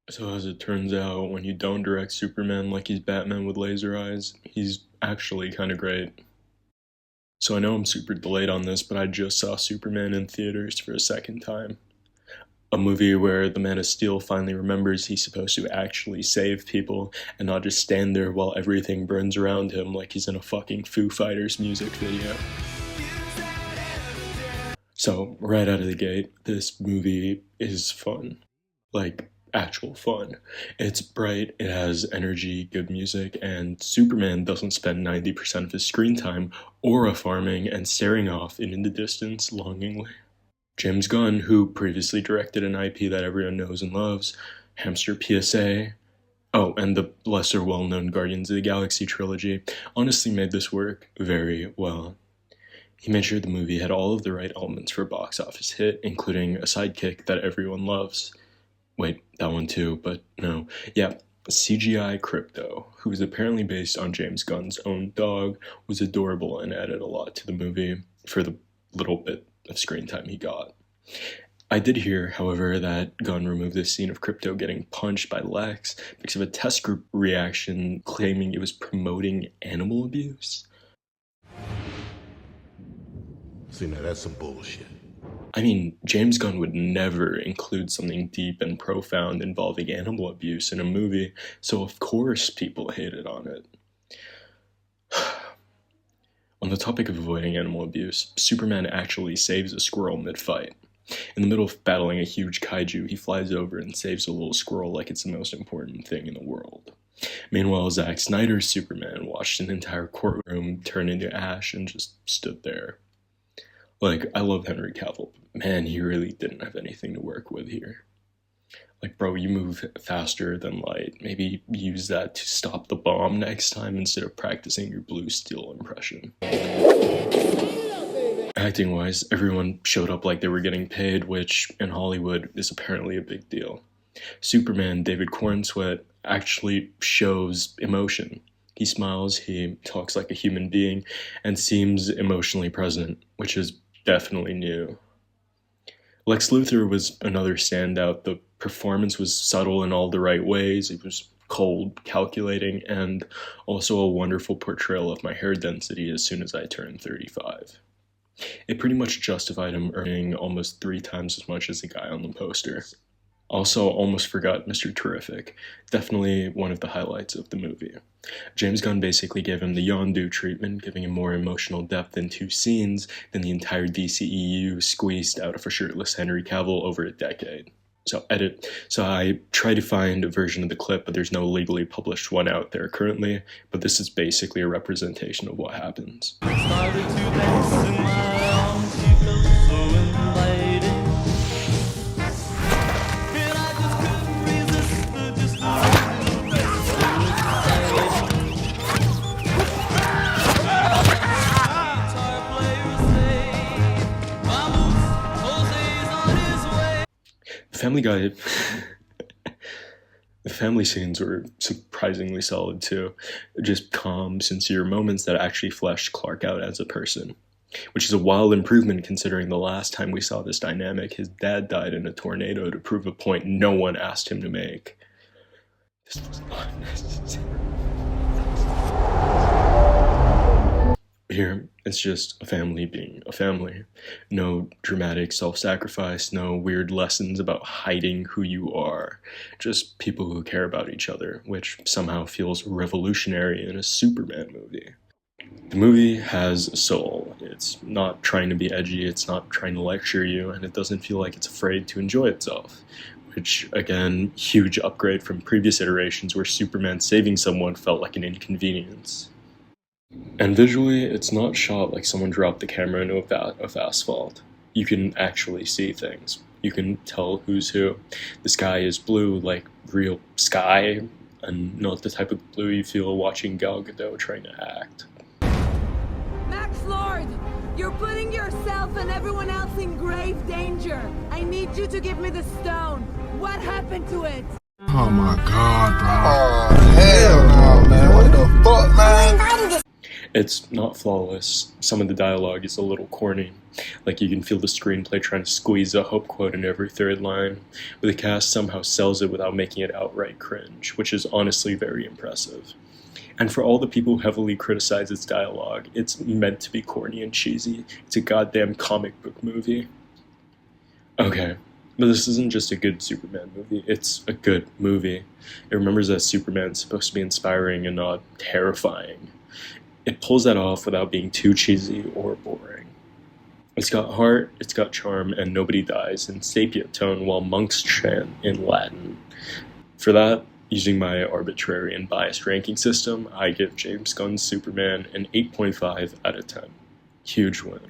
So as it turns out, when you don't direct Superman like he's Batman with laser eyes, he's actually kind of great. So I know I'm super delayed on this, but I just saw Superman in theaters for a second time. A movie where the Man of Steel finally remembers he's supposed to actually save people and not just stand there while everything burns around him like he's in a fucking Foo Fighters music video. So, right out of the gate, this movie is fun. Like, actual fun. It's bright, it has energy, good music, and Superman doesn't spend 90% of his screen time aura farming and staring off into the distance longingly. James Gunn, who previously directed an IP that everyone knows and loves, Hamster PSA, and the lesser well-known Guardians of the Galaxy trilogy, honestly made this work very well. He made sure the movie had all of the right elements for a box office hit, including a sidekick that everyone loves. Wait, that one too, but no. Yeah, CGI Crypto, who was apparently based on James Gunn's own dog, was adorable and added a lot to the movie for the little bit of screen time he got. I did hear, however, that Gunn removed this scene of Crypto getting punched by Lex because of a test group reaction claiming it was promoting animal abuse. See, now that's some bullshit. I mean, James Gunn would never include something deep and profound involving animal abuse in a movie, so of course people hated on it. On the topic of avoiding animal abuse, Superman actually saves a squirrel mid-fight. In the middle of battling a huge kaiju, he flies over and saves a little squirrel like it's the most important thing in the world. Meanwhile, Zack Snyder's Superman watched an entire courtroom turn into ash and just stood there. Like, I love Henry Cavill, but man, he really didn't have anything to work with here. Like, bro, you move faster than light. Maybe use that to stop the bomb next time instead of practicing your Blue Steel impression. Acting-wise, everyone showed up like they were getting paid, which, in Hollywood, is apparently a big deal. Superman, David Cornsweet, actually shows emotion. He smiles, he talks like a human being, and seems emotionally present, which is definitely new. Lex Luthor was another standout. The performance was subtle in all the right ways. It was cold, calculating, and also a wonderful portrayal of my hair density as soon as I turned 35. It pretty much justified him earning almost 3 times as much as the guy on the poster. Also, almost forgot Mr. Terrific. Definitely one of the highlights of the movie. James Gunn basically gave him the Yondu treatment, giving him more emotional depth in 2 scenes than the entire DCEU squeezed out of a shirtless Henry Cavill over a decade. So I tried to find a version of the clip, but there's no legally published one out there currently, but this is basically a representation of what happens. Family Guy, the family scenes were surprisingly solid too. Just calm, sincere moments that actually fleshed Clark out as a person. Which is a wild improvement considering the last time we saw this dynamic, his dad died in a tornado to prove a point no one asked him to make. This was not necessary. Here, it's just a family being a family. No dramatic self-sacrifice, no weird lessons about hiding who you are. Just people who care about each other, which somehow feels revolutionary in a Superman movie. The movie has a soul. It's not trying to be edgy, it's not trying to lecture you, and it doesn't feel like it's afraid to enjoy itself. Which, again, huge upgrade from previous iterations where Superman saving someone felt like an inconvenience. And visually, it's not shot like someone dropped the camera into a vat of asphalt. You can actually see things. You can tell who's who. The sky is blue, like real sky, and not the type of blue you feel watching Gal Gadot trying to act. Max Lord, you're putting yourself and everyone else in grave danger. I need you to give me the stone. What happened to it? Oh my god, bro. Oh, hell no, man. What the fuck, man? It's not flawless. Some of the dialogue is a little corny. Like you can feel the screenplay trying to squeeze a hope quote in every third line, but the cast somehow sells it without making it outright cringe, which is honestly very impressive. And for all the people who heavily criticize its dialogue, it's meant to be corny and cheesy. It's a goddamn comic book movie. Okay, but this isn't just a good Superman movie, it's a good movie. It remembers that Superman's supposed to be inspiring and not terrifying. It pulls that off without being too cheesy or boring. It's got heart, it's got charm, and nobody dies in sepia tone while monks chant in Latin. For that, using my arbitrary and biased ranking system, I give James Gunn's Superman an 8.5 out of 10. Huge win.